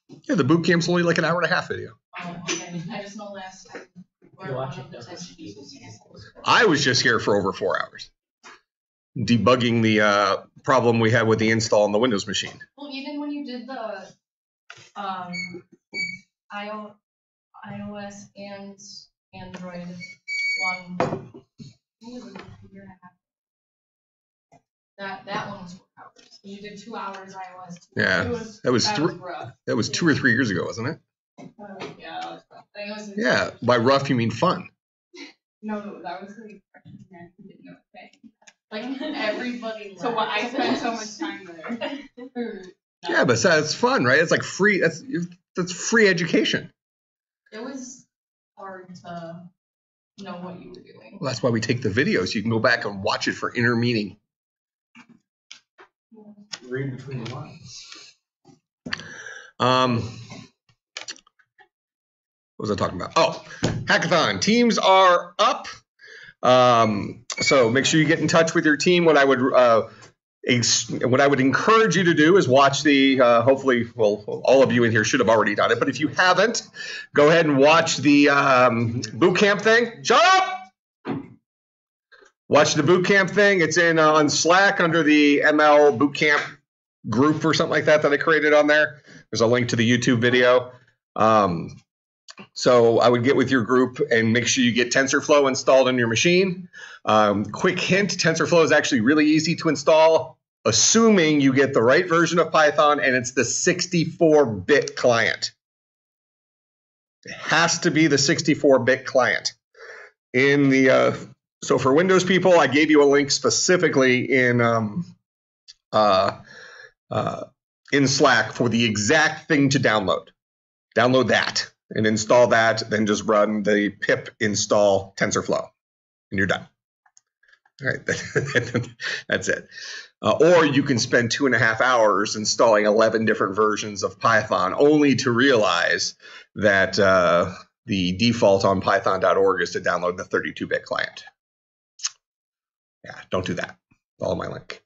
Yeah, the boot camp's only like an hour and a half video. Oh, okay. I just know last time. I was just here for over 4 hours, debugging the problem we had with the install on the Windows machine. Well, even when you did the iOS and Android one, what was it, a year and a half? That one was 4 hours. You did 2 hours iOS. Yeah, that was 2 or 3 years ago, wasn't it? Yeah, that was rough. I think it was Yeah, by rough you mean fun. No, that was the freshman man who didn't know a thing. Like everybody. So what? I spent so much time there. Yeah, but that's fun, right? It's like free. That's free education. It was hard to know what you were doing. Well, that's why we take the video, so you can go back and watch it for inner meaning. Read between the lines. What was I talking about? Oh, hackathon. Teams are up. So make sure you get in touch with your team. What I would encourage you to do is watch the, hopefully, well, all of you in here should have already done it, but if you haven't, go ahead and watch the boot camp thing. Shut up! Watch the boot camp thing. It's in on Slack under the ML boot camp group or something like that I created on there. There's a link to the YouTube video. So I would get with your group and make sure you get TensorFlow installed on your machine. Quick hint, TensorFlow is actually really easy to install, assuming you get the right version of Python and it's the 64-bit client. It has to be the 64-bit client. In the so for Windows people, I gave you a link specifically in Slack for the exact thing to download. Download that and install that, then just run the pip install TensorFlow, and you're done. All right, that's it. Or you can spend 2.5 hours installing 11 different versions of Python, only to realize that the default on python.org is to download the 32-bit client. Yeah, don't do that. Follow my link.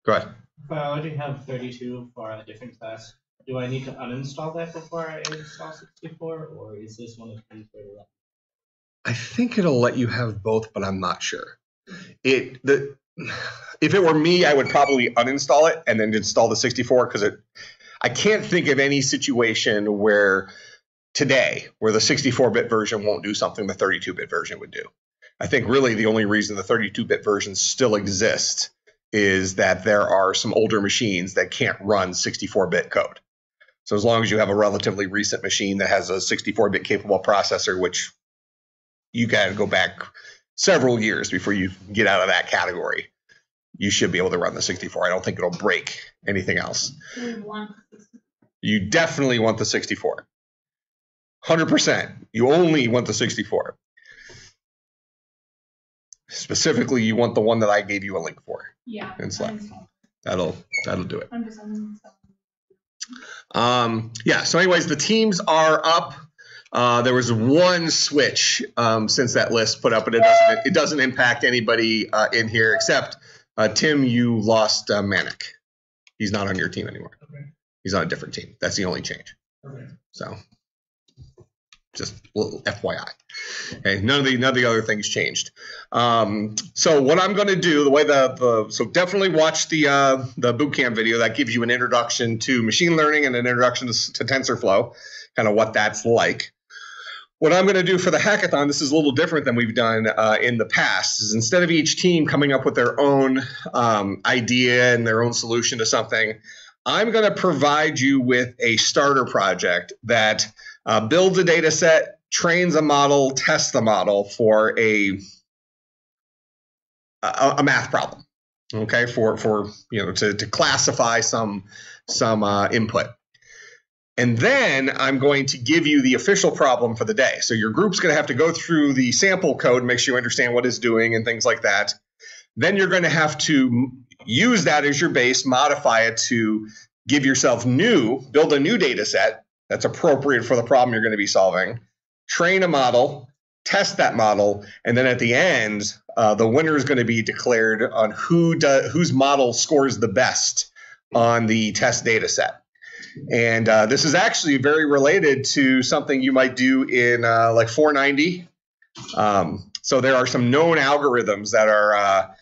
Go ahead. If I already have 32 for a different class, do I need to uninstall that before I install 64, or is this one of the things where it'll... I think it'll let you have both, but I'm not sure. If it were me, I would probably uninstall it and then install the 64 because I can't think of any situation where today where the 64-bit version won't do something the 32-bit version would do. I think really the only reason the 32-bit version still exists is that there are some older machines that can't run 64-bit code. So as long as you have a relatively recent machine that has a 64-bit capable processor, which you got to go back several years before you get out of that category, you should be able to run the 64. I don't think it'll break anything else. You definitely want the 64. 100%. You only want the 64. Specifically, you want the one that I gave you a link for. Yeah. In Slack. That'll do it. I'm just yeah, so anyways, the teams are up. There was one switch since that list put up, but it doesn't impact anybody in here except Tim, you lost Manic. He's not on your team anymore. Okay. He's on a different team. That's the only change. Okay. So just a little FYI. Okay, none of the other things changed. So what I'm going to do, the way so definitely watch the bootcamp video. That gives you an introduction to machine learning and an introduction to TensorFlow, kind of what that's like. What I'm going to do for the hackathon, this is a little different than we've done in the past, is instead of each team coming up with their own idea and their own solution to something, I'm going to provide you with a starter project that builds a data set, trains a model, tests the model for a math problem, okay, for to classify some input. And then I'm going to give you the official problem for the day. So your group's going to have to go through the sample code, make sure you understand what it's doing and things like that. Then you're going to have to use that as your base, modify it to give yourself build a new data set that's appropriate for the problem you're going to be solving, train a model, test that model, and then at the end, the winner is going to be declared on whose model scores the best on the test data set. And this is actually very related to something you might do in like 490. So there are some known algorithms that are,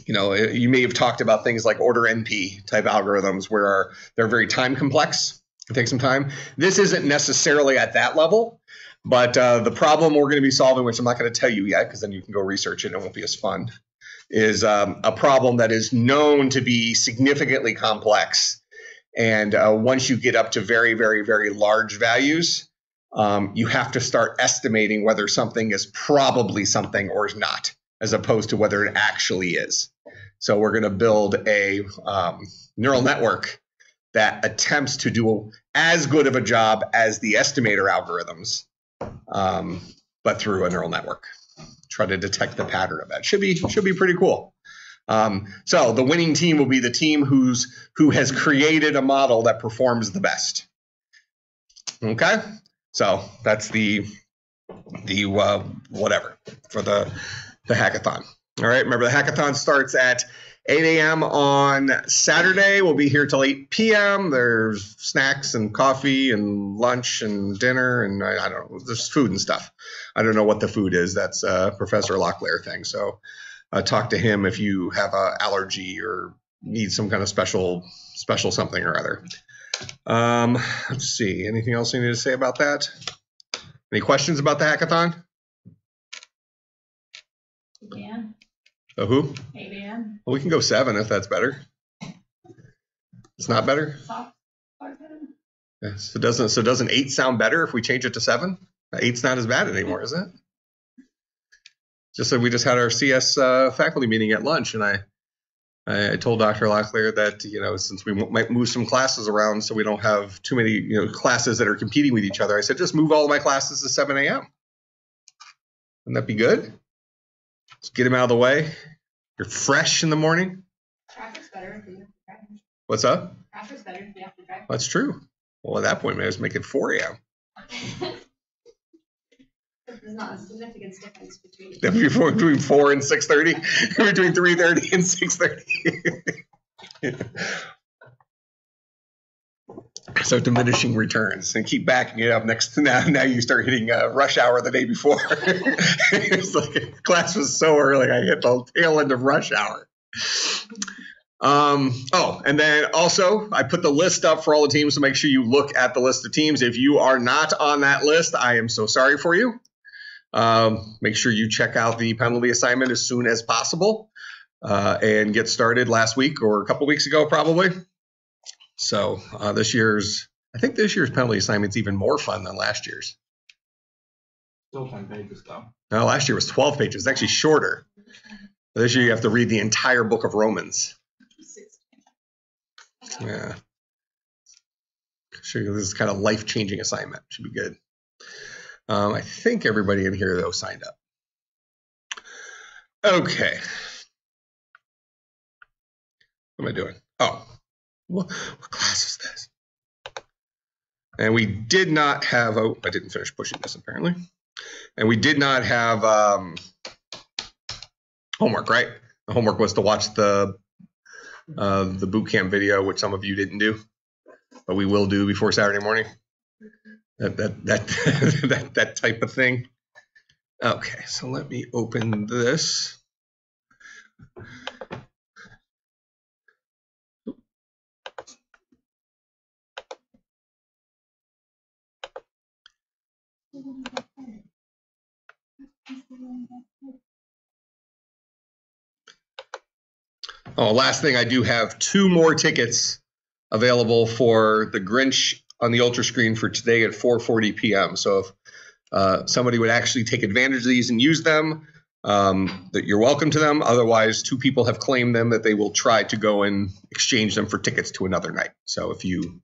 you may have talked about things like order NP type algorithms where they're very time complex. It takes some time. This isn't necessarily at that level, but the problem we're going to be solving, which I'm not going to tell you yet because then you can go research it and it won't be as fun, is a problem that is known to be significantly complex. And once you get up to very, very, very large values, you have to start estimating whether something is probably something or is not, as opposed to whether it actually is. So we're going to build a neural network that attempts to do as good of a job as the estimator algorithms, but through a neural network. Try to detect the pattern of that. Should be pretty cool. So the winning team will be the team who has created a model that performs the best. Okay, so that's the whatever for the hackathon. All right, remember the hackathon starts at 8 a.m. on Saturday. We'll be here till 8 p.m. There's snacks and coffee and lunch and dinner and I don't know, there's food and stuff. I don't know what the food is. That's Professor Locklear thing. So talk to him if you have an allergy or need some kind of special something or other. Let's see. Anything else you need to say about that? Any questions about the hackathon? Yeah. Oh, who? 8 a.m. Well, we can go 7 if that's better. It's not better? Yeah, so doesn't 8 sound better if we change it to 7? 8's not as bad anymore, is it? Just so we just had our CS faculty meeting at lunch, and I told Dr. Locklear that, since we might move some classes around so we don't have too many, classes that are competing with each other, I said, just move all of my classes to 7 a.m. Wouldn't that be good? Just get them out of the way. You're fresh in the morning. Traffic's better if you have to drive. What's up? Traffic's better if you have to drive. That's true. Well, at that point, maybe I just make it 4 a.m. There's not a significant difference between 4 and 6:30, between 3:30 and 6:30. So diminishing returns and keep backing it up next to now you start hitting rush hour the day before. It's like class was so early, I hit the tail end of rush hour. And then also I put the list up for all the teams, so make sure you look at the list of teams. If you are not on that list, I am so sorry for you. Make sure you check out the penalty assignment as soon as possible and get started last week or a couple weeks ago probably. So I think this year's penalty assignment's even more fun than last year's. Still 10 pages though. No, last year was 12 pages. It's actually shorter. This year you have to read the entire book of Romans. Yeah. Sure, this is kind of life-changing assignment. Should be good. I think everybody in here though signed up. Okay. What am I doing? Oh. What class is this? And we did not have, I didn't finish pushing this apparently. And we did not have homework, right? The homework was to watch the boot camp video, which some of you didn't do, but we will do before Saturday morning. That type of thing. Okay, so let me open this. Oh, last thing, I do have 2 more tickets available for the Grinch on the Ultra Screen for today at 4:40 p.m. So if somebody would actually take advantage of these and use them, that you're welcome to them. Otherwise, 2 people have claimed them that they will try to go and exchange them for tickets to another night. So if you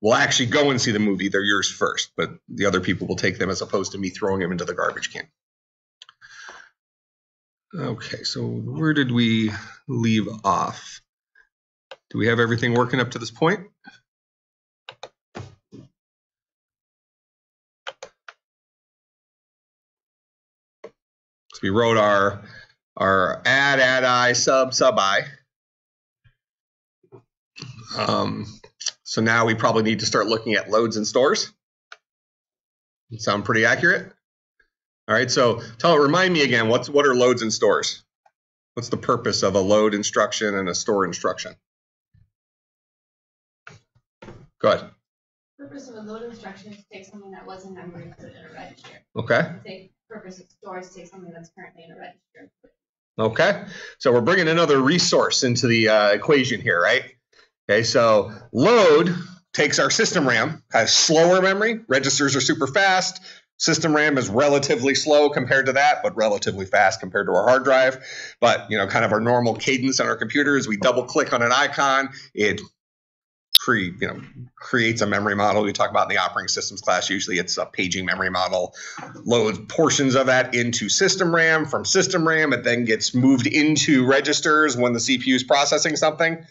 will actually go and see the movie, they're yours first, but the other people will take them as opposed to me throwing them into the garbage can. Okay, so where did we leave off? Do we have everything working up to this point? So we wrote our add I, sub I. So now we probably need to start looking at loads and stores. Sound pretty accurate? All right, so remind me again, what are loads and stores? What's the purpose of a load instruction and a store instruction? Go ahead. The purpose of a load instruction is to take something that was in memory and put it in a register. Okay. The purpose of store is to take something that's currently in a register. Okay, so we're bringing another resource into the equation here, right? Okay, so load takes our system RAM, has slower memory. Registers are super fast. System RAM is relatively slow compared to that, but relatively fast compared to our hard drive. But, kind of our normal cadence on our computer is we double click on an icon, it creates a memory model. We talk about in the operating systems class, usually it's a paging memory model, loads portions of that into system RAM. From system RAM, it then gets moved into registers when the CPU is processing something.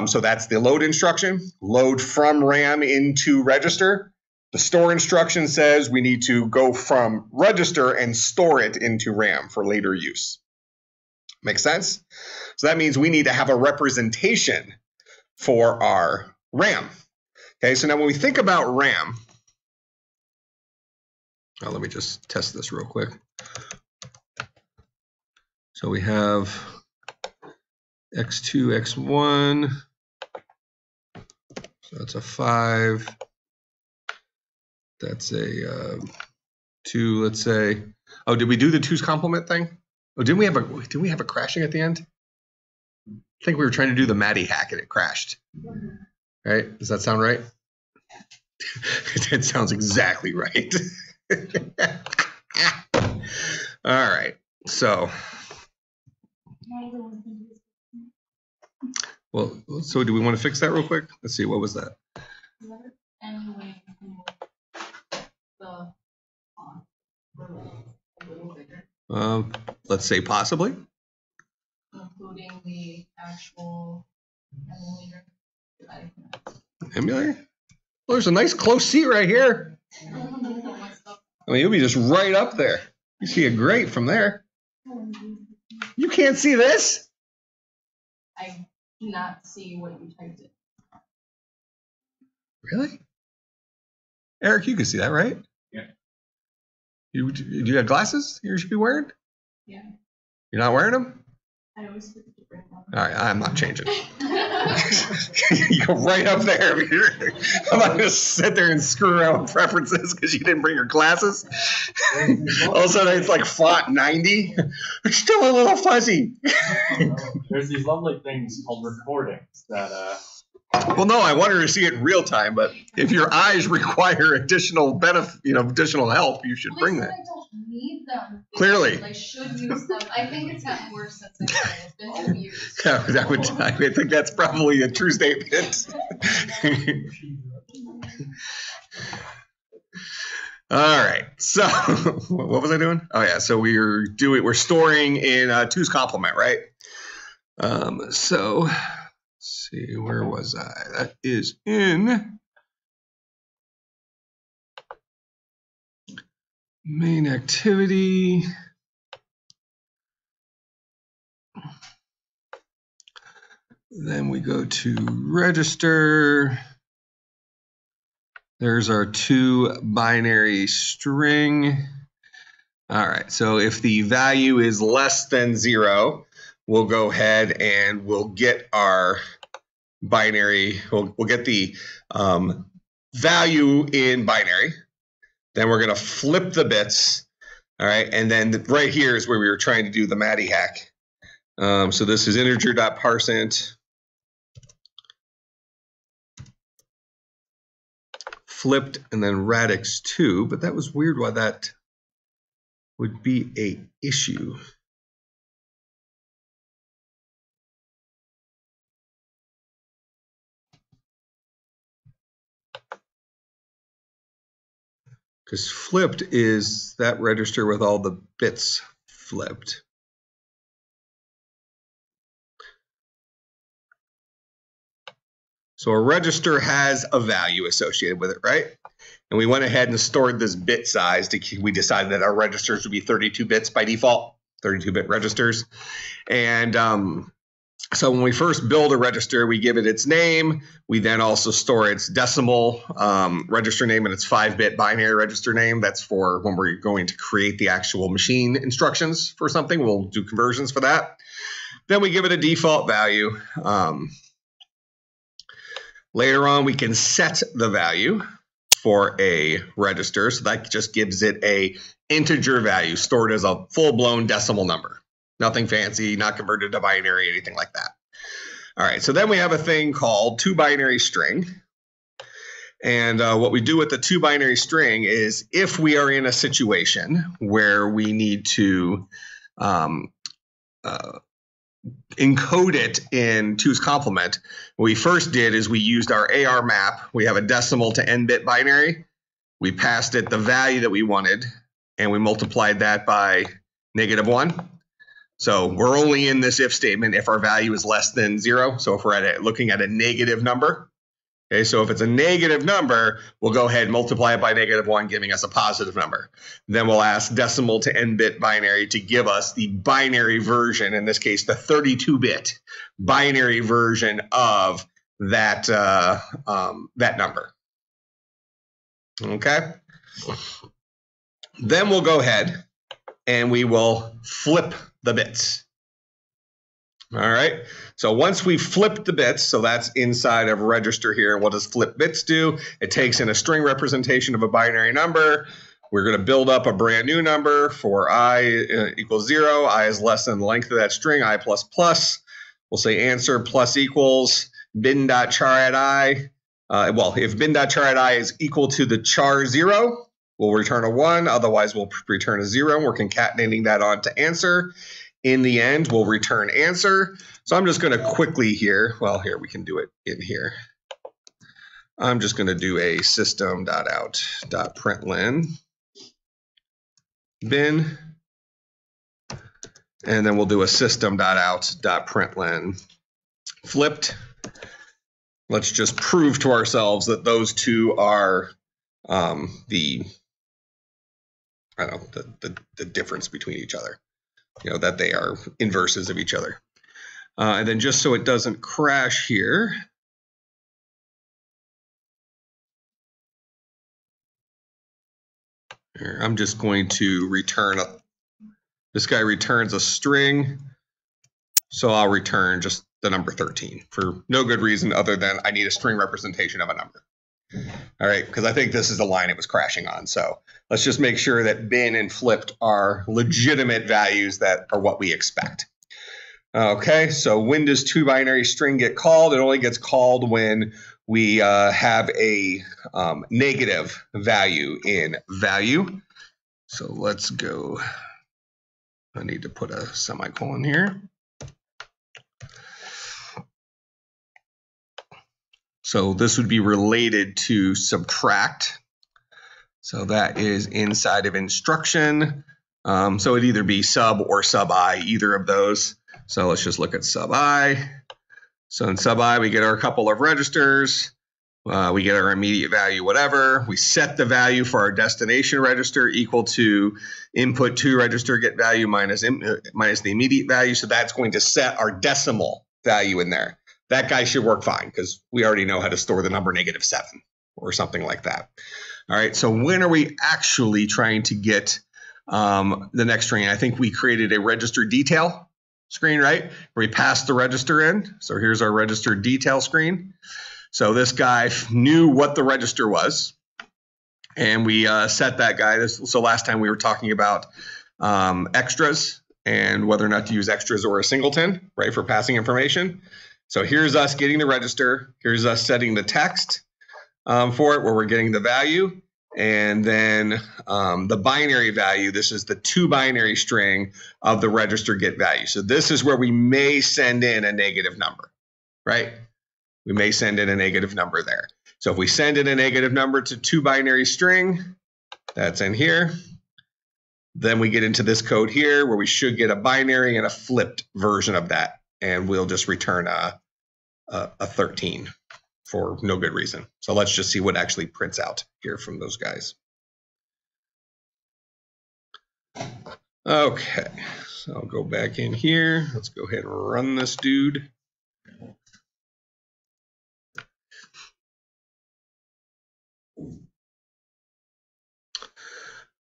So that's the load instruction, load from RAM into register. The store instruction says we need to go from register and store it into RAM for later use. Make sense? So that means we need to have a representation for our RAM. Okay, so now when we think about RAM, let me just test this real quick. So we have X2, X1, so that's a 5. That's a 2, let's say. Oh, did we do the 2's complement thing? Oh, didn't we have a crashing at the end? I think we were trying to do the Matty hack and it crashed. Right? Does that sound right? It sounds exactly right. All right. So, so do we want to fix that real quick? Let's see. What was that? Anyway, the a little bigger. Let's say possibly. Including the actual emulator. Emulator? Well, there's a nice close seat right here. I mean, you'll be just right up there. You see it great from there. You can't see this? I do not see what you typed in. Really? Eric, you can see that, right? Yeah. Do you have glasses you should be wearing? Yeah. You're not wearing them? I always forget to bring them. All right, I'm not changing. You go right up there. I'm not going to sit there and screw around with preferences because you didn't bring your glasses. All of a sudden, it's like font 90. It's still a little fuzzy. There's these lovely things called recordings that Well, no, I wanted to see it in real time, but if your eyes require additional benefit, additional help, you should bring that. I don't need them. Clearly. I should use them. I think it's gotten worse since I started. It's been 2 years. I think that's probably a true statement. All right. So what was I doing? Oh yeah. So we're storing in 2's complement, right? So let's see, where was I? That is in main activity. Then we go to register. There's our 2 binary string. All right, so if the value is less than 0, we'll go ahead and we'll get our binary, we'll get the value in binary. Then we're going to flip the bits. All right, and then right here is where we were trying to do the Matty hack. So this is integer.parseInt. Flipped and then radix 2, but that was weird why that would be a issue. Because flipped is that register with all the bits flipped. So a register has a value associated with it, right? And we went ahead and stored this bit size. We decided that our registers would be 32 bits by default, 32-bit registers. And So when we first build a register, we give it its name. We then also store its decimal register name and its 5-bit binary register name. That's for when we're going to create the actual machine instructions for something. We'll do conversions for that. Then we give it a default value. Later on, we can set the value for a register. So that just gives it a integer value stored as a full-blown decimal number. Nothing fancy, not converted to binary, anything like that. All right, so then we have a thing called 2-binary string. And what we do with the 2-binary string is if we are in a situation where we need to encode it in 2's complement, what we first did is we used our AR map. We have a decimal to n-bit binary. We passed it the value that we wanted, and we multiplied that by -1. So we're only in this if statement if our value is less than 0. So if we're looking at a negative number, okay, so if it's a negative number, we'll go ahead and multiply it by -1, giving us a positive number. Then we'll ask decimal to n-bit binary to give us the binary version, in this case, the 32-bit binary version of that, that number. Okay? Then we'll go ahead and we will flip the bits. All right, so once we flip the bits, so that's inside of register here. What does flip bits do? It takes in a string representation of a binary number. We're going to build up a brand new number for I equals 0. I is less than the length of that string, I plus plus. We'll say answer plus equals bin.char at I. Well, if bin.char at I is equal to the char 0, we'll return a 1. Otherwise, we'll return a 0. We're concatenating that on to answer. In the end, we'll return answer. So I'm just going to quickly here, well, here we can do it in here. I'm just going to do a system.out.println bin, and then we'll do a system.out.println flipped. Let's just prove to ourselves that those two are the difference between each other. You know, that they are inverses of each other. And then just so it doesn't crash here, I'm just going to return this guy returns a string, so I'll return just the number 13 for no good reason other than I need a string representation of a number. All right, because I think this is the line it was crashing on. So let's just make sure that bin and flipped are legitimate values that are what we expect. Okay, so when does 2-binary string get called? It only gets called when we have a negative value in value. So let's go. I need to put a semicolon here. So this would be related to subtract. So that is inside of instruction. So it'd either be sub or sub I, either of those. So let's just look at sub I. So in sub I, we get our couple of registers. We get our immediate value, whatever. We set the value for our destination register equal to input to register get value minus the immediate value. So that's going to set our decimal value in there. That guy should work fine because we already know how to store the number -7 or something like that. All right, so when are we actually trying to get the next string? I think we created a register detail screen, right? Where we passed the register in. So here's our register detail screen. So this guy knew what the register was, and we set that guy. So last time we were talking about extras and whether or not to use extras or a singleton, right, for passing information. So here's us getting the register. Here's us setting the text for it, where we're getting the value. And then the binary value, this is the 2-binary string of the register get value. So this is where we may send in a negative number, right? We may send in a negative number there. So if we send in a negative number to 2-binary string, that's in here. Then we get into this code here where we should get a binary and a flipped version of that. And we'll just return a 13 for no good reason. So let's just see what actually prints out here from those guys. Okay, so I'll go back in here. Let's go ahead and run this dude.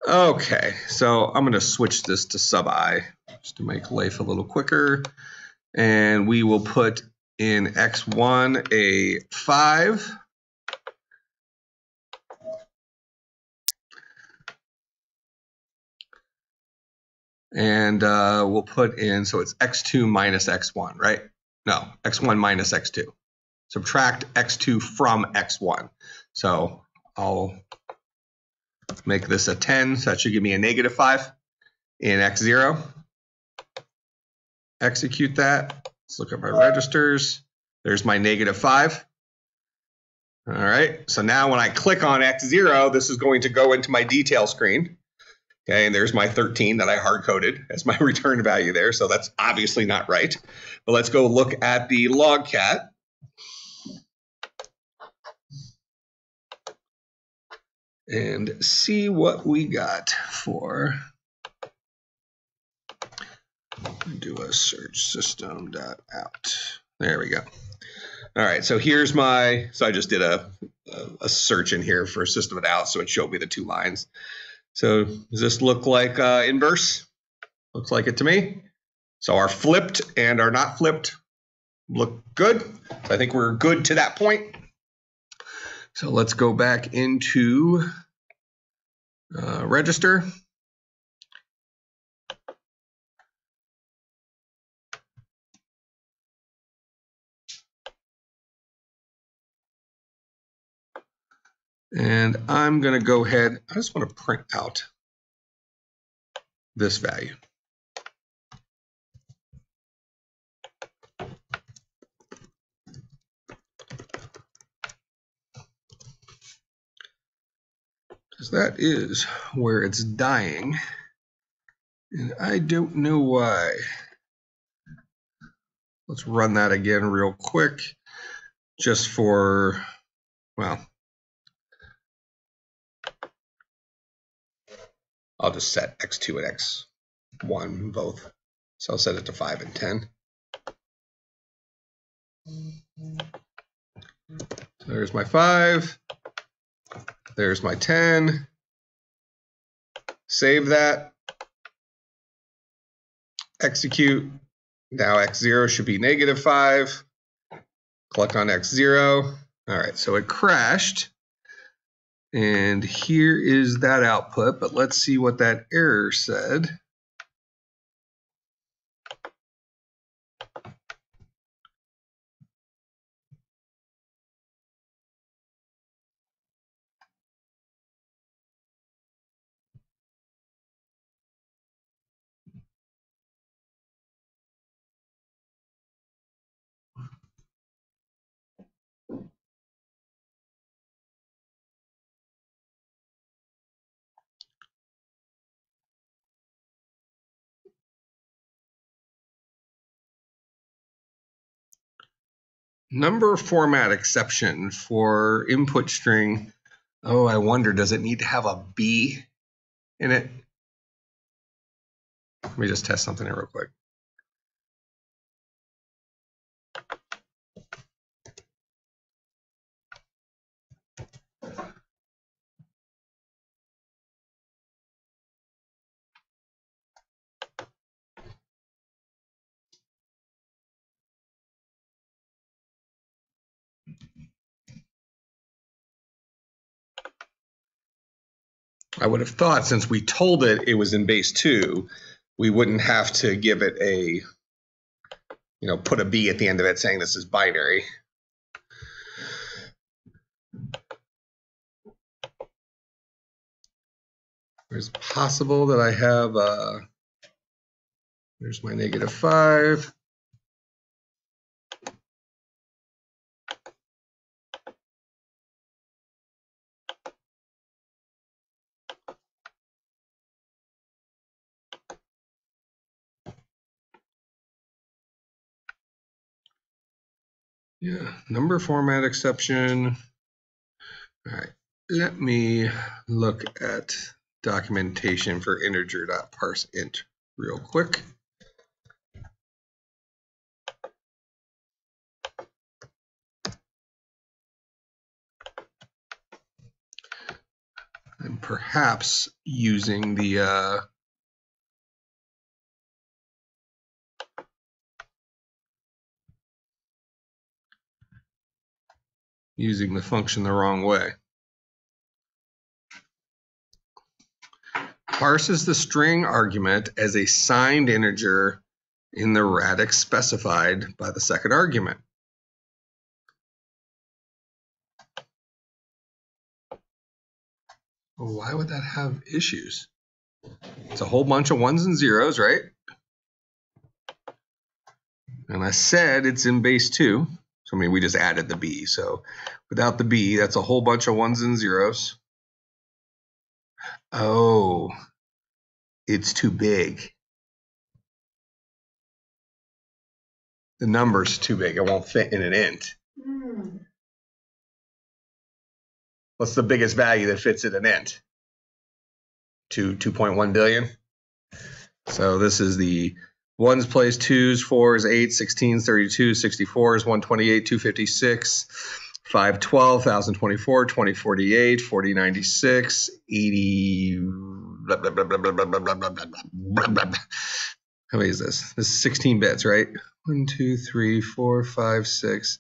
Okay, so I'm going to switch this to sub I just to make life a little quicker. And we will put in x1 a 5. And we'll put in, so it's x2 minus x1, right? No, x1 minus x2. Subtract x2 from x1. So I'll make this a 10, so that should give me a negative 5 in x0. Execute that. Let's look at my registers. There's my negative 5. All right, so now when I click on x0, this is going to go into my detail screen. Okay, and there's my 13 that I hard-coded as my return value there, so that's obviously not right. But let's go look at the logcat. And see what we got for, do a search system.out. There we go. All right, so here's my, so I just did a search in here for system.out, so it showed me the 2 lines. So does this look like inverse? Looks like it to me. So our flipped and our not flipped look good. So I think we're good to that point. So let's go back into register. And I'm going to go ahead, I just want to print out this value. Because that is where it's dying. And I don't know why. Let's run that again real quick, just for, well, I'll just set x2 and x1 both. So I'll set it to 5 and 10. So there's my 5. There's my 10. Save that. Execute. Now x0 should be negative 5. Click on x0. All right, so it crashed. And here is that output, but let's see what that error said. Number format exception for input string. Oh, I wonder, does it need to have a B in it? Let me just test something here real quick. I would have thought since we told it it was in base 2, we wouldn't have to give it a, put a B at the end of it saying this is binary. It's possible that I have, there's my negative 5. Yeah, number format exception. All right, let me look at documentation for integer.parseInt real quick. And perhaps using the function the wrong way. Parses the string argument as a signed integer in the radix specified by the second argument. Well, why would that have issues? It's a whole bunch of ones and zeros, right? And I said it's in base 2. So, I mean, we just added the b. So without the b, that's a whole bunch of ones and zeros. Oh, it's too big. The number's too big. It won't fit in an int. What's the biggest value that fits in an int? 2.1 billion. So this is the ones place, twos, fours, 8s, 16s, 32s, 64s, 128, 256, 512, 1024, 2048, 4096, 80. Blah, blah, blah, blah, blah, blah, blah, blah, blah, blah, blah. How many is this? This is 16 bits, right? 1, 2, 3, 4, 5, 6,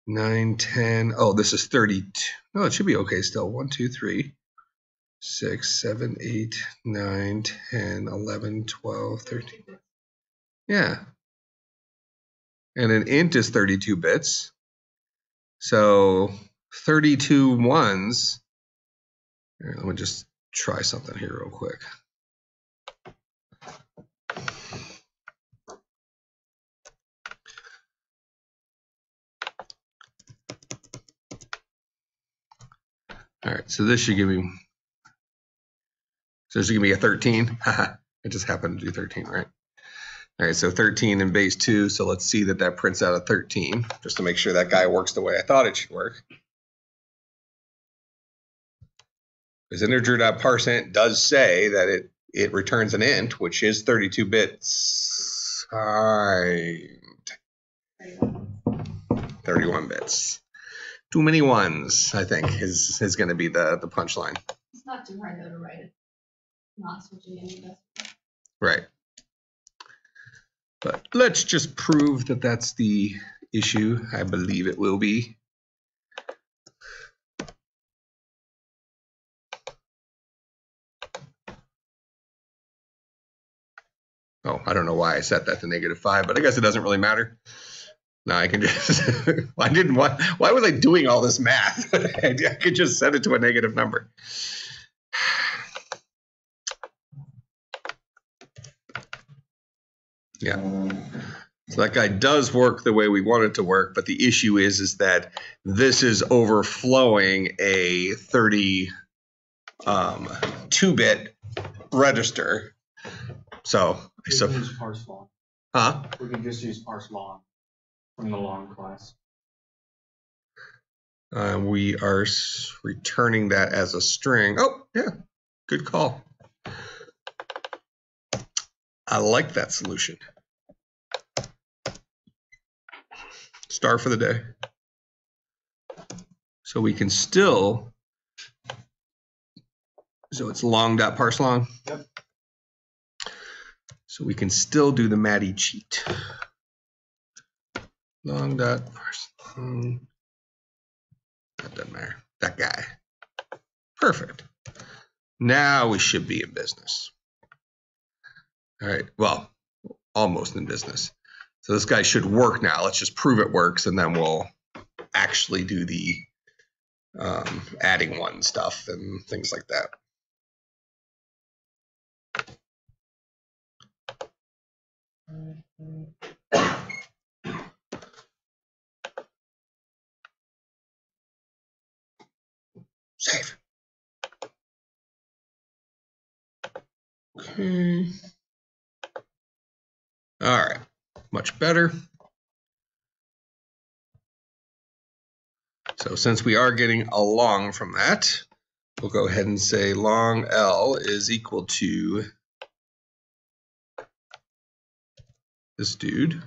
9, 10. Oh, this is 32. No, it should be okay still. 1, 2, 3, 6, 7, 8, 9, 10, 11, 12, 13. Yeah. And an int is 32 bits. So 32 ones. Here, let me just try something here real quick. All right, so this should give me, a 13. It just happened to do 13, right? All right, so 13 in base 2. So let's see that prints out a 13, just to make sure that guy works the way I thought it should work. Because integer.parseInt does say that it returns an int, which is 32 bits. 31 bits. Too many ones, I think, is going to be the punchline. It's not too hard though to write it. Not switching any of this. Right. But let's just prove that that's the issue. I believe it will be. Oh, I don't know why I set that to -5, but I guess it doesn't really matter. No, I can just, why was I doing all this math? I could just set it to a negative number. Yeah. So that guy does work the way we want it to work, but the issue is that this is overflowing a 32-bit register. So we can use parse long. Huh? We can just use parse long from the long class. We are returning that as a string. Oh, yeah, good call. I like that solution. Star for the day. So we can still, so it's long.parseLong. Yep. So we can still do the Matty cheat. Long.parseLong. That doesn't matter. That guy. Perfect. Now we should be in business. All right. Well, almost in business. So this guy should work now. Let's just prove it works, and then we'll actually do the adding one stuff and things like that. Save. Okay. All right. Much better. So since we are getting a long from that, we'll go ahead and say long L is equal to this dude.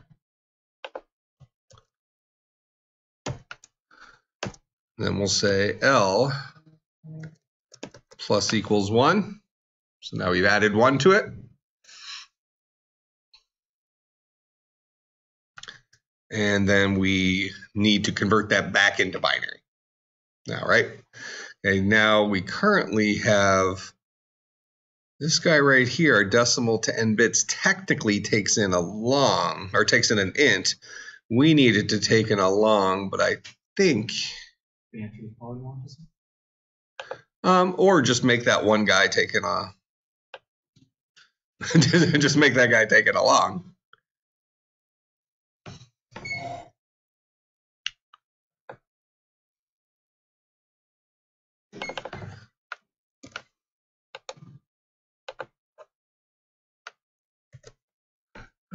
Then we'll say L plus equals 1. So now we've added 1 to it. And then we need to convert that back into binary. Now, right? Okay, now we currently have this guy right here, our decimal to n bits, technically takes in a long, or takes in an int. We needed to take in a long, but I think, or just make that one guy take in a, just make that guy take in a long.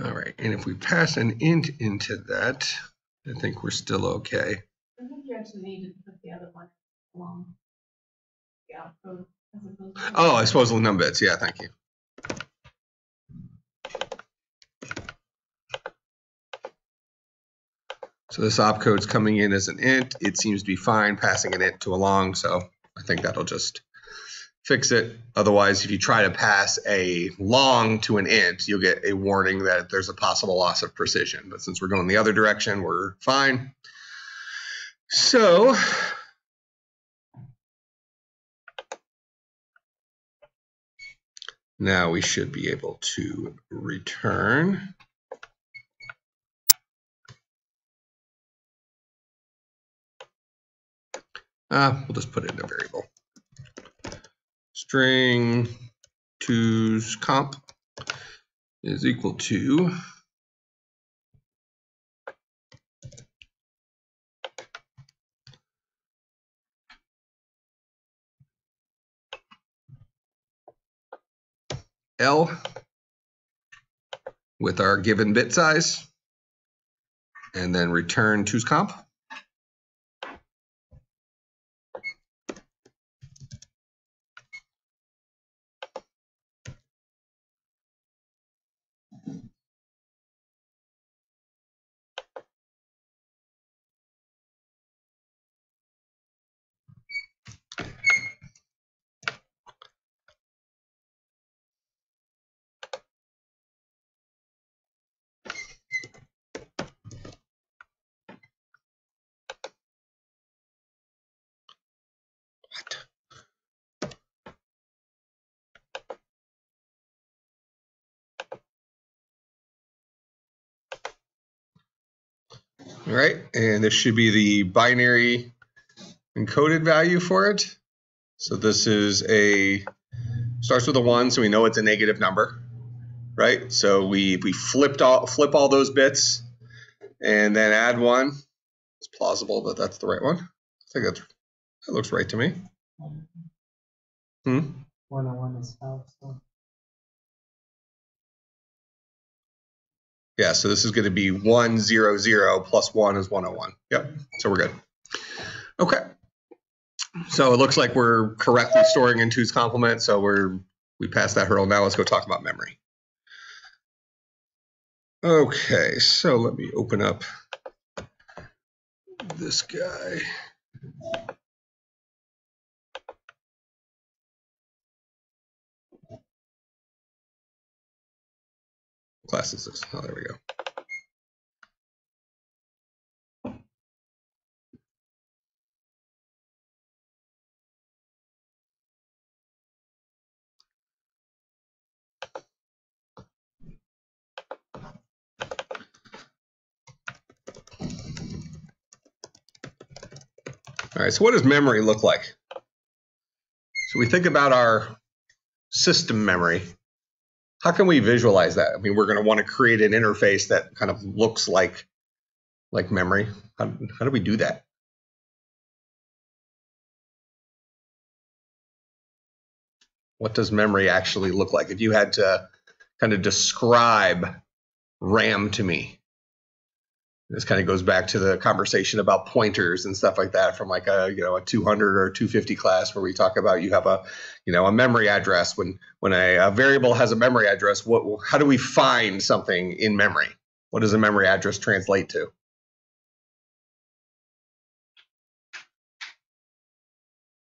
All right, and if we pass an int into that, I think we're still okay. I think you actually needed to put the other one along the outcode as opposed to. Oh, I suppose num bits. Yeah, thank you. So this opcode's coming in as an int. It seems to be fine passing an int to a long, so I think that'll just fix it. Otherwise, if you try to pass a long to an int, you'll get a warning that there's a possible loss of precision. But since we're going the other direction, we're fine. So now we should be able to return. We'll just put it in a variable. String 2's comp is equal to L with our given bit size, and then return 2's comp. All right, and this should be the binary encoded value for it. So this is starts with a 1, so we know it's a negative number, right? So we flip all those bits and then add 1. It's plausible that that's the right one. I think that looks right to me. 101 is out, so. Yeah, so this is going to be 100 plus 1 is 101. Yep, so we're good. Okay. So it looks like we're correctly storing in 2's complement, so we passed that hurdle. Now let's go talk about memory. Okay, so let me open up this guy. What class is this? Oh, there we go. All right, so what does memory look like? So we think about our system memory. How can we visualize that? I mean, we're going to want to create an interface that kind of looks like memory. How do we do that? What does memory actually look like? If you had to kind of describe RAM to me, this kind of goes back to the conversation about pointers and stuff like that from like a 200 or 250 class where we talk about you have a memory address. When a variable has a memory address, how do we find something in memory? What does a memory address translate to?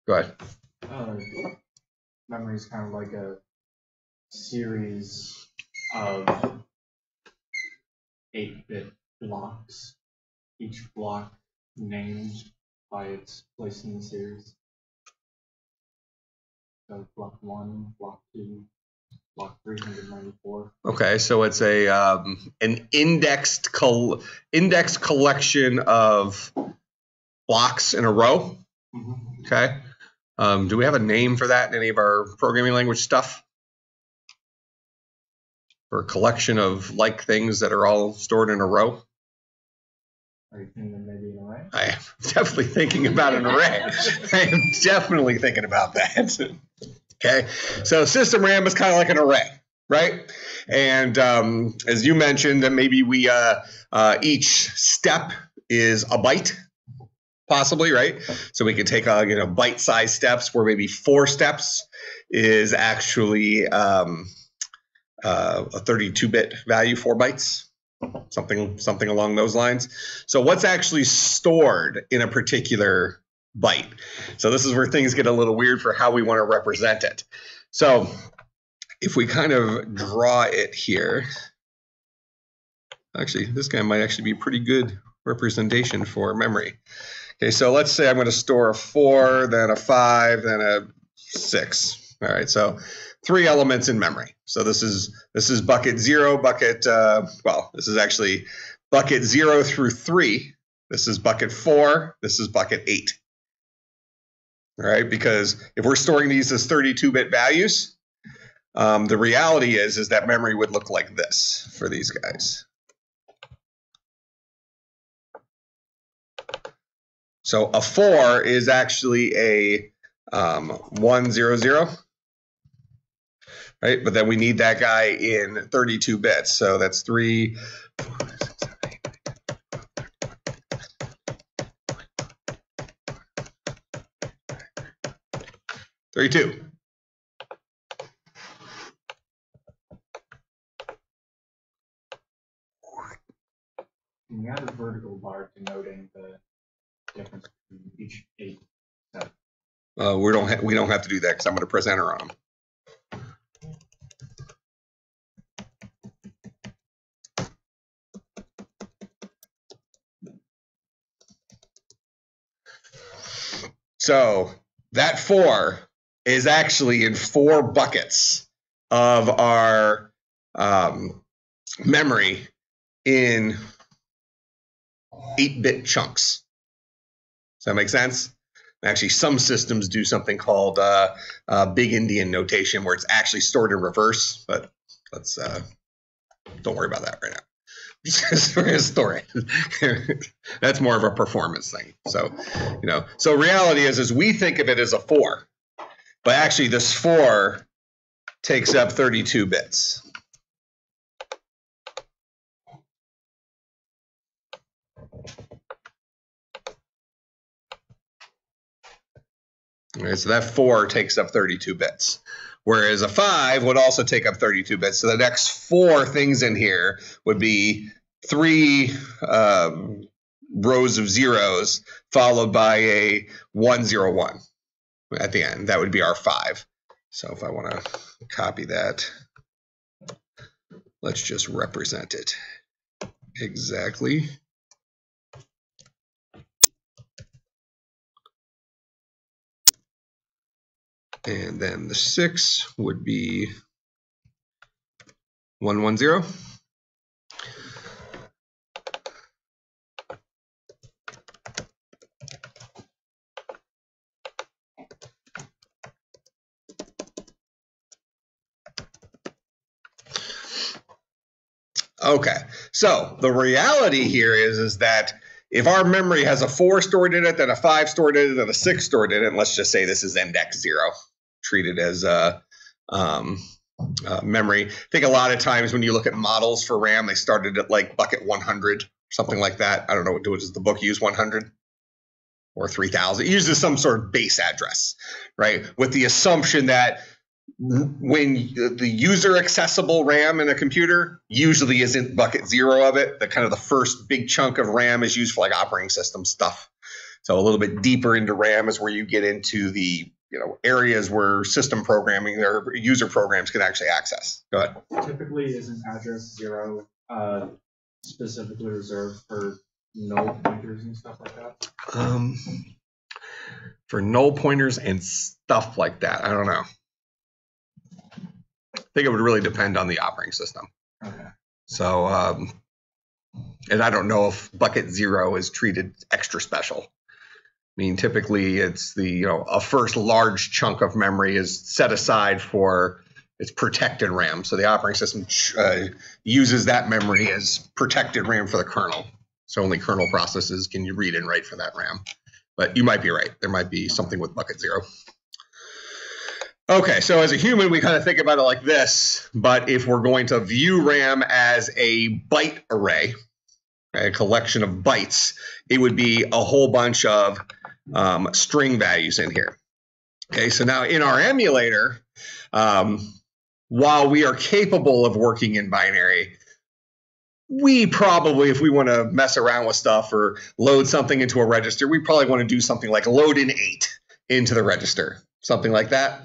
Go ahead. memory is kind of like a series of 8-bit blocks, each block named by its place in the series. So block 1, block 2, block 394. Okay, so it's a an indexed collection of blocks in a row. Mm-hmm. Okay. Do we have a name for that in any of our programming language stuff? For a collection of like things that are all stored in a row? Are you thinking maybe an array? I am definitely thinking about an array. I am definitely thinking about that. Okay, so system RAM is kind of like an array, right? And as you mentioned, that maybe we each step is a byte, possibly, right? So we could take bite-sized steps where maybe 4 steps is actually a 32-bit value, 4 bytes. Something along those lines. So what's actually stored in a particular byte? So this is where things get a little weird for how we want to represent it. So if we kind of draw it here, actually, this guy might actually be pretty good representation for memory. Okay, so let's say I'm going to store a 4, then a 5, then a 6. All right, so 3 elements in memory. So this is bucket 0, this is actually bucket 0 through 3. This is bucket 4. This is bucket 8. All right, because if we're storing these as 32-bit values, the reality is that memory would look like this for these guys. So a 4 is actually a 100. Right, but then we need that guy in 32 bits. So that's 3, 4, 5, 6, 7, 8, 32. Can you add a vertical bar denoting the difference between each 8 steps? We don't have to do that because I'm going to press enter on them. So that 4 is actually in 4 buckets of our memory in 8-bit chunks. Does that make sense? Actually, some systems do something called big Indian notation where it's actually stored in reverse, but let's don't worry about that right now. We're gonna store it. That's more of a performance thing. So, so reality is we think of it as a 4, but actually this 4 takes up 32 bits. All right, so that 4 takes up 32 bits. Whereas a 5 would also take up 32 bits. So the next 4 things in here would be 3 rows of zeros followed by a 101 at the end. That would be our 5. So if I want to copy that, let's just represent it exactly. And then the 6 would be 110. Okay, so the reality here is that if our memory has a 4 stored in it, then a 5 stored in it, and a 6 stored in it, and let's just say this is index 0, treated as memory. I think a lot of times when you look at models for RAM, they started at like bucket 100, something like that. I don't know, does the book use 100 or 3000? It uses some sort of base address, right? With the assumption that when the user accessible RAM in a computer usually isn't bucket 0 of it. The kind of the first big chunk of RAM is used for like operating system stuff. So a little bit deeper into RAM is where you get into the areas where system programming or user programs can actually access. Go ahead. Typically, isn't address 0 specifically reserved for null pointers and stuff like that? For null pointers and stuff like that, I don't know. I think it would really depend on the operating system. Okay. So, and I don't know if bucket 0 is treated extra special. I mean, typically it's a first large chunk of memory is set aside for its protected RAM. So the operating system uses that memory as protected RAM for the kernel. So only kernel processes can you read and write for that RAM. But you might be right. There might be something with bucket 0. Okay, so as a human, we kind of think about it like this. But if we're going to view RAM as a byte array, a collection of bytes, it would be a whole bunch of string values in here. Okay, so now in our emulator, while we are capable of working in binary, we probably, if we want to mess around with stuff or load something into a register, we probably want to do something like load in 8 into the register, something like that.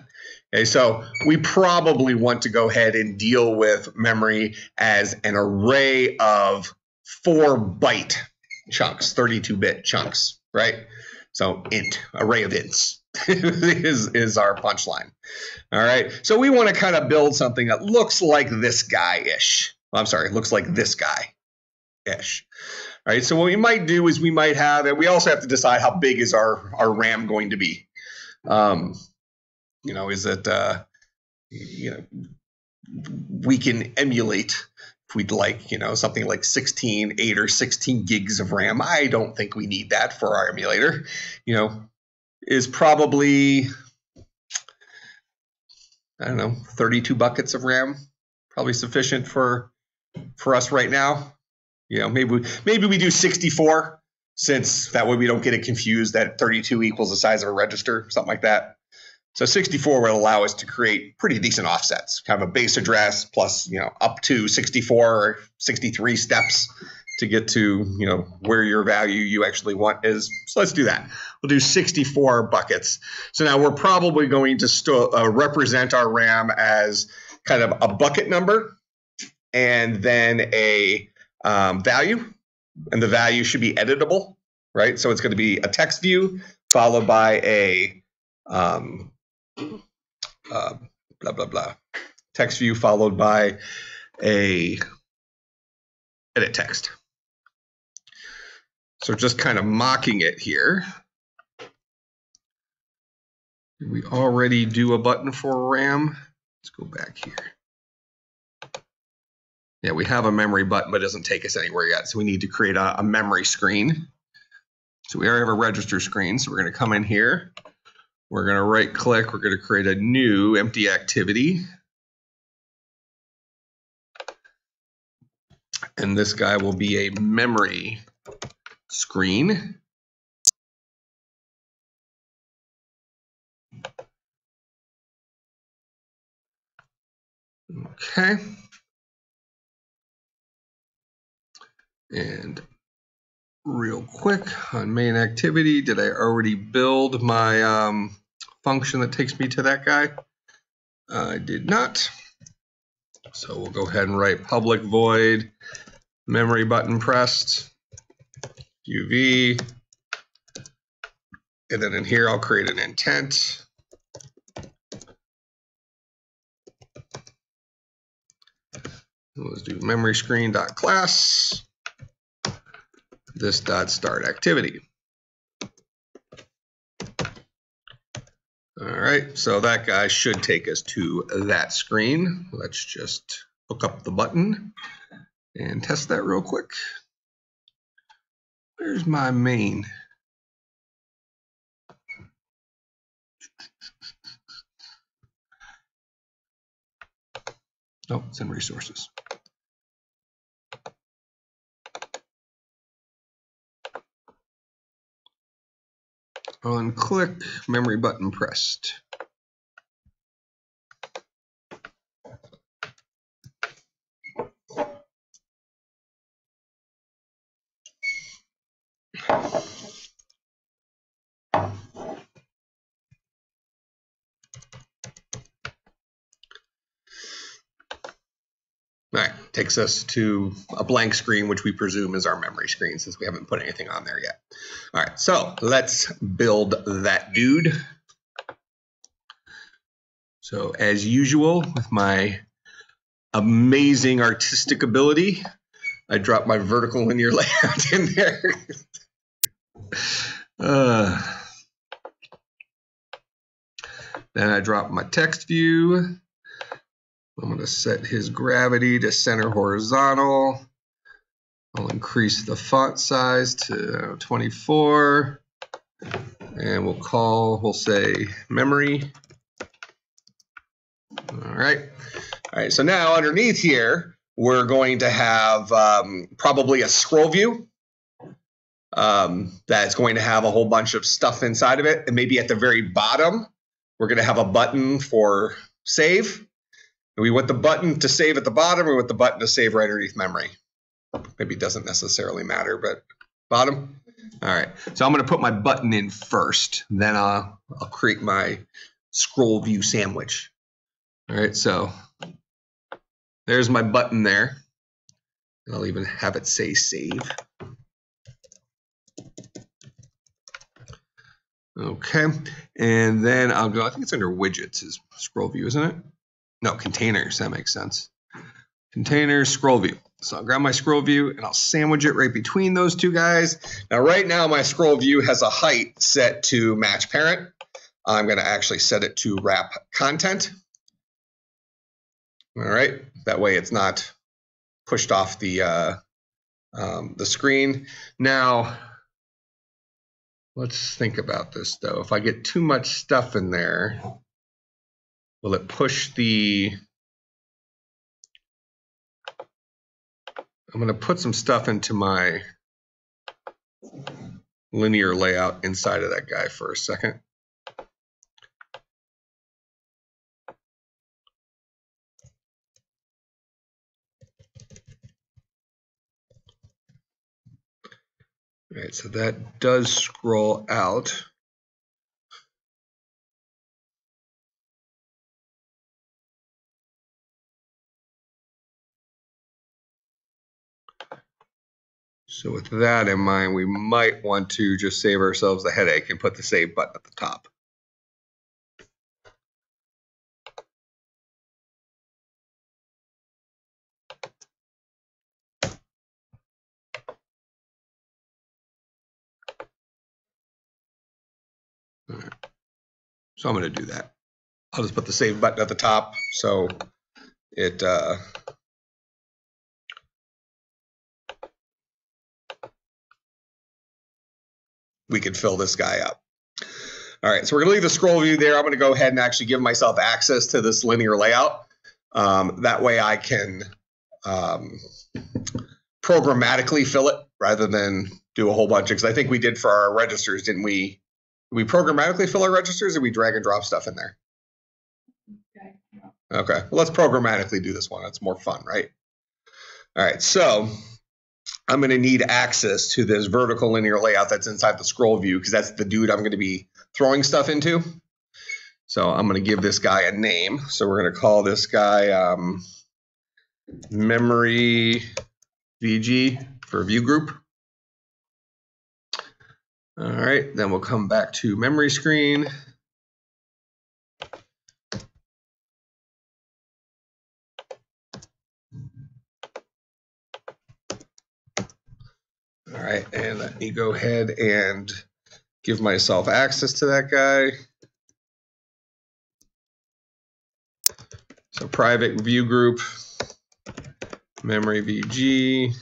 Okay, so we probably want to go ahead and deal with memory as an array of 4-byte chunks, 32-bit chunks, right? So int, array of ints is our punchline. All right, so we want to kind of build something that looks like this guy-ish. I'm sorry, looks like this guy-ish. All right, so what we might do is we might have, and we also have to decide how big is our RAM going to be. Is it, we can emulate if we'd like, something like 8 or 16 gigs of RAM. I don't think we need that for our emulator. Is probably, I don't know, 32 buckets of RAM, probably sufficient for us right now. Maybe we do 64, since that way we don't get it confused that 32 equals the size of a register, something like that. So 64 will allow us to create pretty decent offsets, kind of a base address plus, up to 64 or 63 steps to get to, where your value you actually want is. So let's do that. We'll do 64 buckets. So now we're probably going to represent our RAM as kind of a bucket number and then a value. And the value should be editable, right? So it's going to be a text view followed by a blah, blah, blah. Text view followed by a edit text. So just kind of mocking it here. Did we already do a button for RAM? Let's go back here. Yeah, we have a memory button, but it doesn't take us anywhere yet. So we need to create a memory screen. So we already have a register screen. So we're going to come in here. We're going to right click. We're going to create a new empty activity. And this guy will be a memory screen. Okay. And real quick on main activity, did I already build my function that takes me to that guy? I did not. So we'll go ahead and write public void memory button pressed UV. And then in here, I'll create an intent. Let's do memory screen.class. This dot start activity. All right, so that guy should take us to that screen. Let's just hook up the button and test that real quick. Where's my main? Oh, it's in resources. On click, memory button pressed. All right, takes us to a blank screen, which we presume is our memory screen since we haven't put anything on there yet. All right, so let's build that dude. So as usual, with my amazing artistic ability, I dropped my vertical linear layout in there. Then I drop my text view. I'm going to set his gravity to center horizontal. I'll increase the font size to 24. And we'll say memory. All right. All right, so now underneath here, we're going to have probably a scroll view that's going to have a whole bunch of stuff inside of it. And maybe at the very bottom, we're going to have a button for save. And we want the button to save at the bottom, or we want the button to save right underneath memory. Maybe it doesn't necessarily matter, but bottom. All right, so I'm going to put my button in first. Then I'll create my scroll view sandwich. All right, so there's my button there. And I'll even have it say save. Okay, and then I'll go, I think it's under widgets is scroll view, isn't it? No, containers, that makes sense. Containers, scroll view. So I'll grab my scroll view and I'll sandwich it right between those two guys. Now right now my scroll view has a height set to match parent. I'm gonna actually set it to wrap content. All right, that way it's not pushed off the screen. Now, let's think about this though. If I get too much stuff in there, will it push the, I'm going to put some stuff into my linear layout inside of that guy for a second. All right, so that does scroll out. So with that in mind, we might want to just save ourselves a headache and put the save button at the top. All right. So I'm going to do that. I'll just put the save button at the top so it we can fill this guy up. All right, so we're gonna leave the scroll view there. I'm gonna go ahead and actually give myself access to this linear layout. That way I can programmatically fill it rather than do a whole bunch, because I think we did for our registers, didn't we? Did we programmatically fill our registers, or we drag and drop stuff in there? Okay, well, let's programmatically do this one. It's more fun, right? All right, so I'm going to need access to this vertical linear layout that's inside the scroll view, because that's the dude I'm going to be throwing stuff into. So I'm going to give this guy a name. So we're going to call this guy memory VG for view group. All right, then we'll come back to memory screen. All right, and let me go ahead and give myself access to that guy. So private view group, memory VG.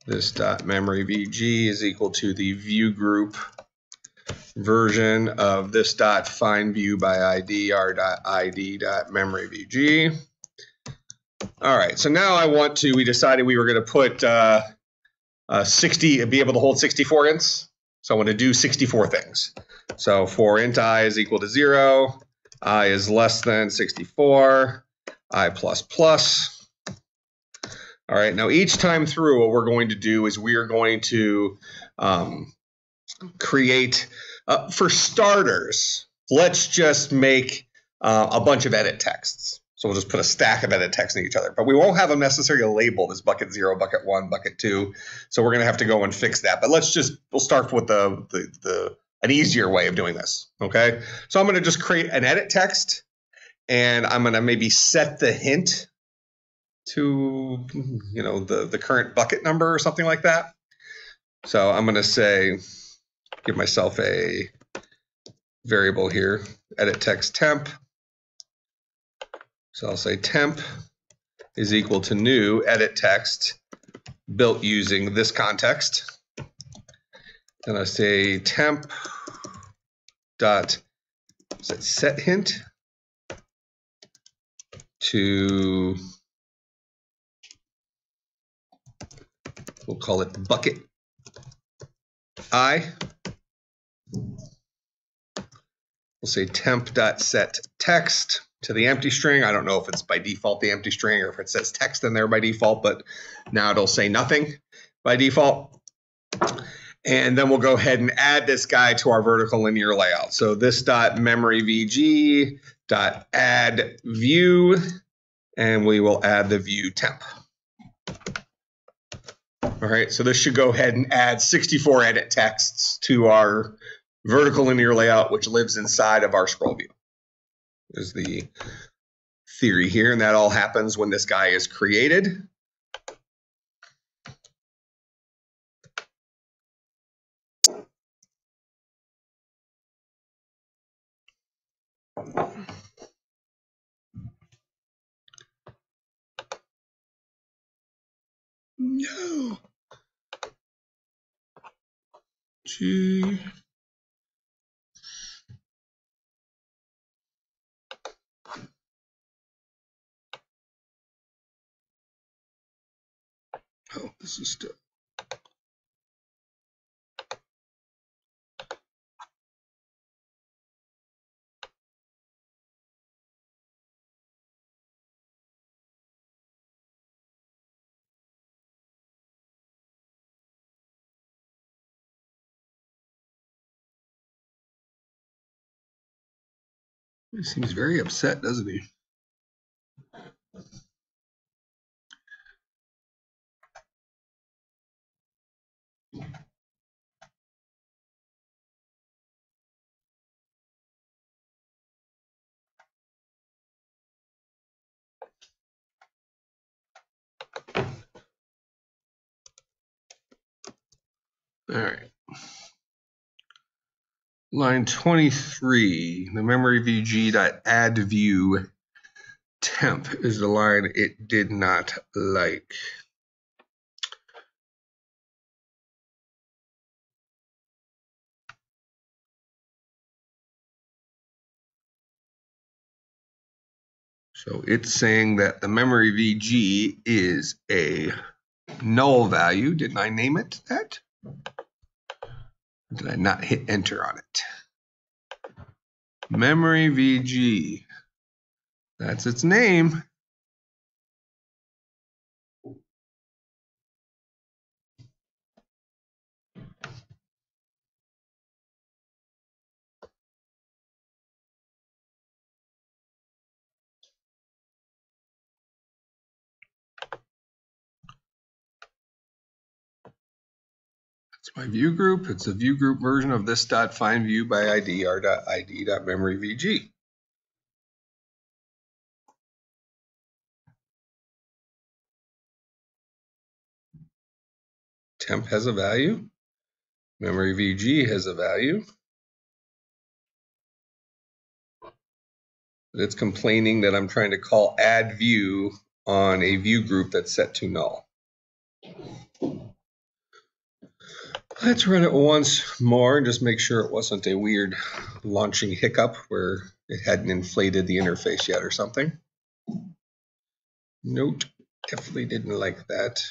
This dot memory VG is equal to the view group version of this dot find view by ID, r dot ID dot memory VG. All right, so now we decided we were going to put 60, be able to hold 64 ints. So I want to do 64 things. So for int I is equal to 0, I is less than 64, I plus plus. All right, now each time through, what we're going to do is we are going to create, for starters, let's just make a bunch of edit texts. So we'll just put a stack of edit text in each other, but we won't have them necessarily labeled as bucket 0, bucket 1, bucket 2. So we're going to have to go and fix that. But we'll start with an easier way of doing this. Okay. So I'm going to just create an edit text, and I'm going to maybe set the hint to, the current bucket number or something like that. So I'm going to give myself a variable here, edit text temp. So I'll say temp is equal to new edit text built using this context. And I say temp dot set hint to, we'll call it bucket I. We'll say temp dot set text to the empty string. I don't know if it's by default the empty string or if it says text in there by default, but now it'll say nothing by default. And then we'll go ahead and add this guy to our vertical linear layout. So this dot memory VG dot add view, and we will add the view temp. All right, so this should go ahead and add 64 edit texts to our vertical linear layout, which lives inside of our scroll view. Is the theory here, and that all happens when this guy is created. No. G. Oh, this is still. He seems very upset, doesn't he? All right. Line 23, the memory VG.add view temp is the line it did not like. So it's saying that the memory VG is a null value. Didn't I name it that? Did I not hit enter on it? Memory VG. That's its name. It's my view group. It's a view group version of this dot find view by ID, r.id.memory VG. Temp has a value. Memory VG has a value. It's complaining that I'm trying to call add view on a view group that's set to null. Let's run it once more and just make sure it wasn't a weird launching hiccup where it hadn't inflated the interface yet or something. Note, definitely didn't like that.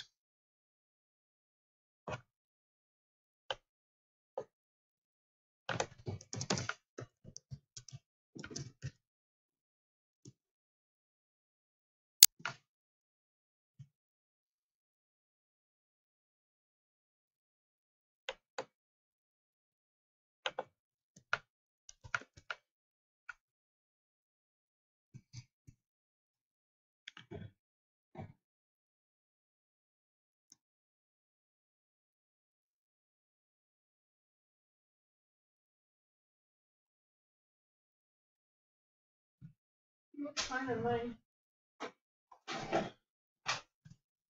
Looks fine on mine.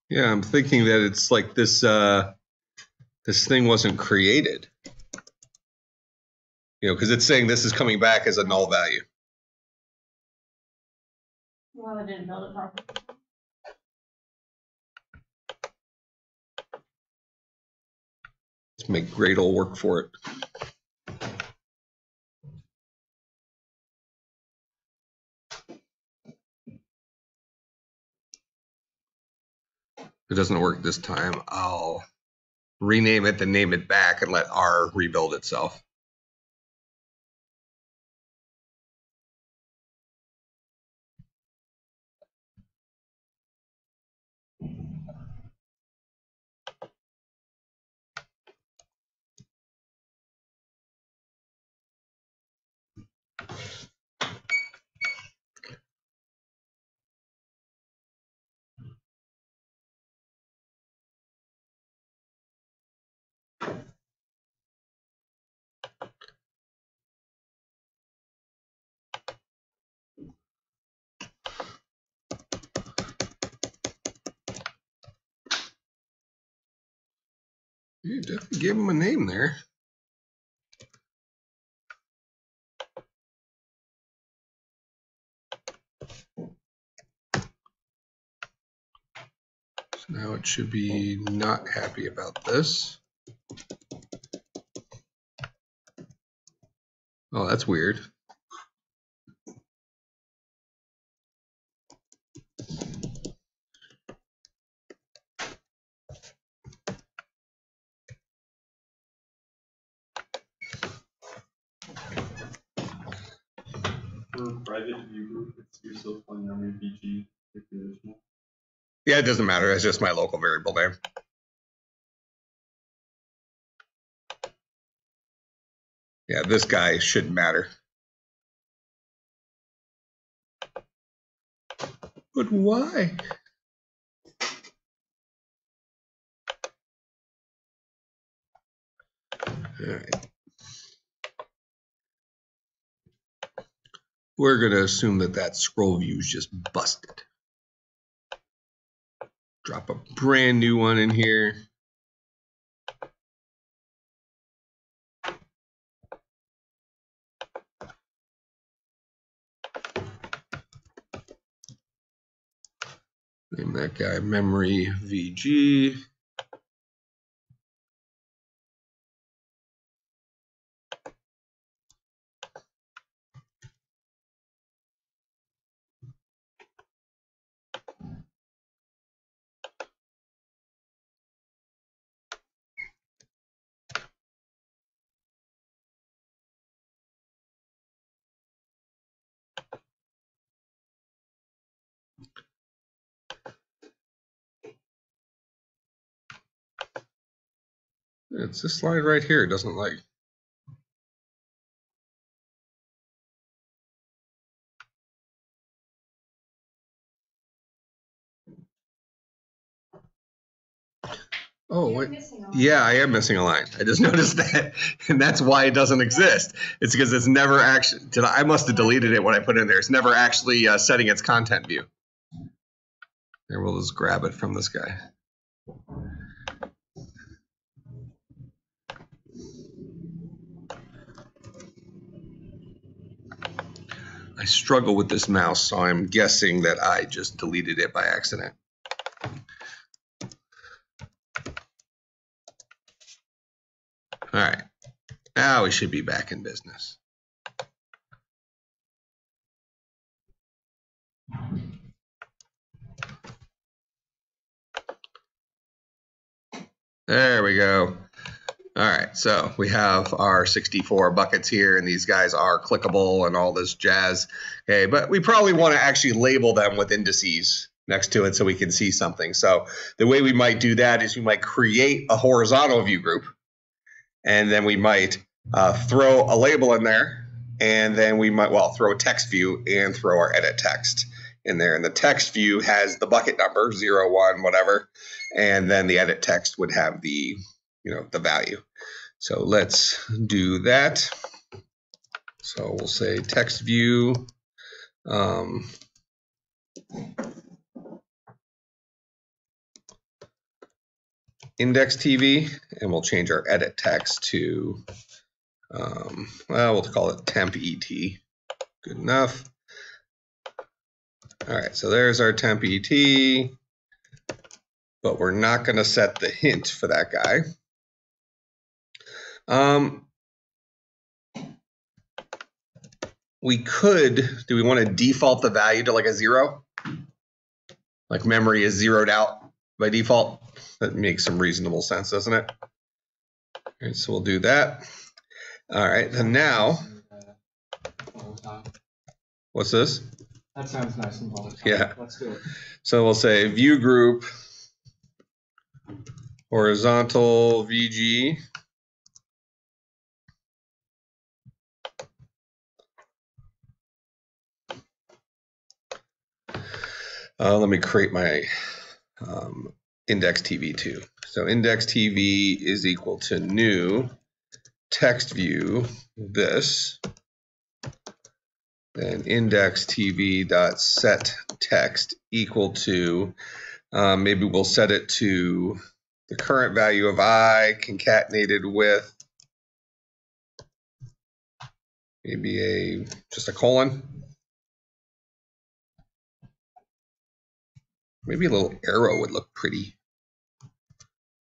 Yeah, I'm thinking that it's like this this thing wasn't created. You know, because it's saying this is coming back as a null value. Well, I didn't build it properly. Let's make Gradle work for it. If it doesn't work this time, I'll rename it, then name it back, and let R rebuild itself. You definitely gave him a name there. So now it should be not happy about this. Oh, that's weird. For private view group, it's you're still calling memory VG if the original. Yeah, it doesn't matter. It's just my local variable name. Yeah, this guy shouldn't matter. But why? All right. We're going to assume that that scroll view is just busted. Drop a brand new one in here. Name that guy memory VG. It's this line right here. It doesn't like. Oh, You're wait. missing a line. Yeah, I am missing a line. I just noticed that, and that's why it doesn't exist. It's because it's never actually. I must have deleted it when I put it in there. It's never actually setting its content view. There, we'll just grab it from this guy. I struggle with this mouse, so I'm guessing that I just deleted it by accident. All right, now we should be back in business. There we go. All right, so we have our 64 buckets here, and these guys are clickable and all this jazz. Okay, but we probably want to actually label them with indices next to it so we can see something. So the way we might do that is we might create a horizontal view group, and then we might throw a label in there, and then we might, well, throw a text view and throw our edit text in there. And the text view has the bucket number, 0, 1, whatever, and then the edit text would have the, you know, the value. So let's do that. So we'll say text view Index TV, and we'll change our edit text to, well, we'll call it temp ET. Good enough. All right, so there's our temp ET, but we're not going to set the hint for that guy. We could, do we want to default the value to like a 0? Like memory is zeroed out by default? That makes some reasonable sense, doesn't it? All right, so we'll do that. All right, and now, what's this? That sounds nice and volatile. Yeah. Let's do it. So we'll say view group, horizontal VG. Let me create my index TV too. So index TV is equal to new text view this, then index TV dot set text equal to, maybe we'll set it to the current value of I concatenated with maybe just a colon. Maybe a little arrow would look pretty.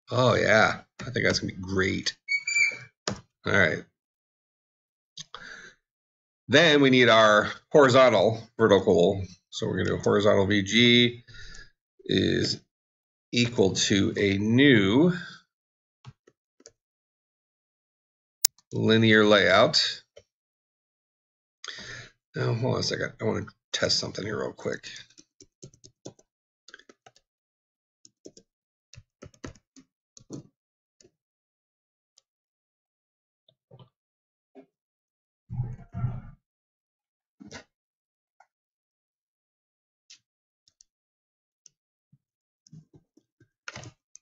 Oh yeah, I think that's gonna be great. All right. Then we need our horizontal vertical. So we're gonna do horizontal VG is equal to a new linear layout. Now, hold on a second. I want to test something here real quick.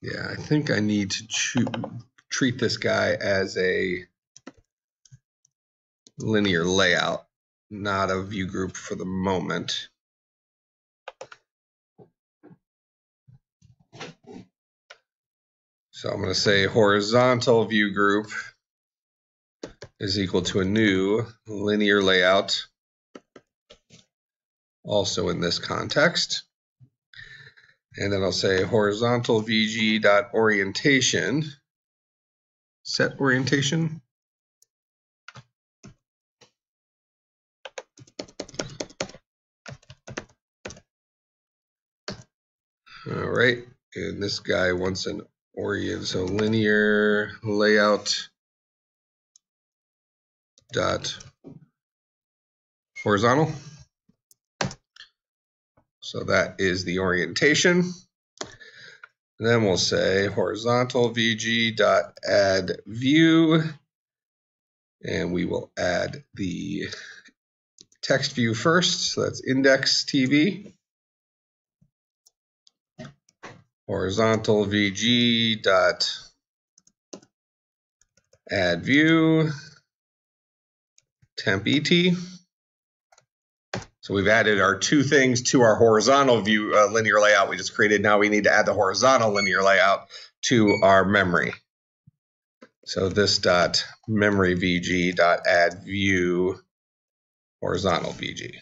Yeah, I think I need to treat this guy as a linear layout, not a view group for the moment. So I'm going to say horizontal view group is equal to a new linear layout, also in this context. And then I'll say horizontal VG dot orientation, set orientation. All right, and this guy wants an orient, so linear layout dot horizontal. So that is the orientation. And then we'll say horizontal VG dot add view, and we will add the text view first. So that's index TV. Horizontal VG dot add view temp ET. So we've added our two things to our horizontal view linear layout we just created. Now we need to add the horizontal linear layout to our memory. So this dot memory VG dot add view horizontal VG.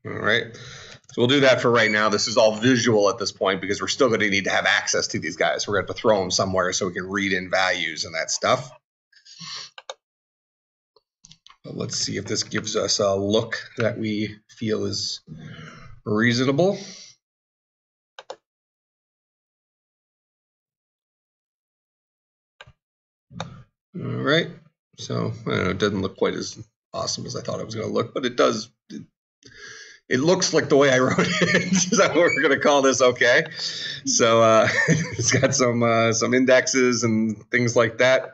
All right. So we'll do that for right now. This is all visual at this point because we're still going to need to have access to these guys. We're going to have to throw them somewhere so we can read in values and that stuff. But let's see if this gives us a look that we feel is reasonable. All right. So I don't know, it doesn't look quite as awesome as I thought it was going to look, but it does. It looks like the way I wrote it. Is that what we're going to call this? Okay. So it's got some indexes and things like that.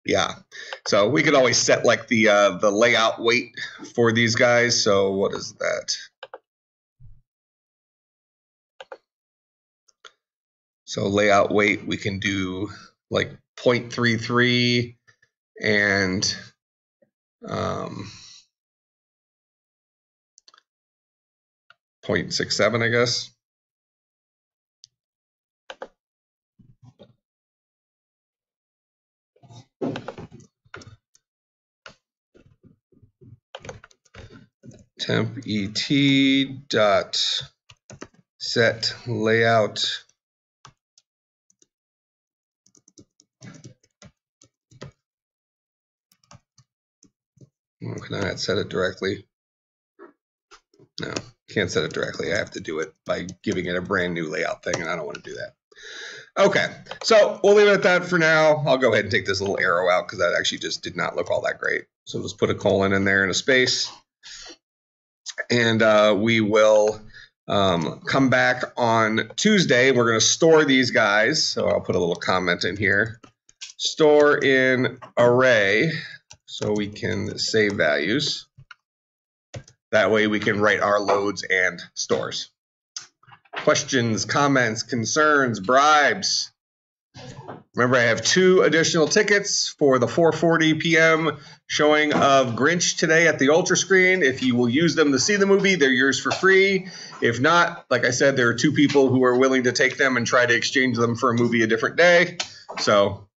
Yeah. So we could always set like the layout weight for these guys. So what is that? So layout weight, we can do like 0.33 and 0.67, I guess. Temp et dot set layout can I set it directly? No, can't set it directly. I have to do it by giving it a brand new layout thing, and I don't want to do that. Okay, so we'll leave it at that for now. I'll go ahead and take this little arrow out because that actually just did not look all that great. So just put a colon in there and a space. And we will come back on Tuesday. We're going to store these guys. So I'll put a little comment in here. Store in array so we can save values. That way we can write our loads and stores. Questions, comments, concerns, bribes. Remember, I have 2 additional tickets for the 4:40 p.m. showing of Grinch today at the Ultra Screen. If you will use them to see the movie, they're yours for free. If not, like I said, there are 2 people who are willing to take them and try to exchange them for a movie a different day. So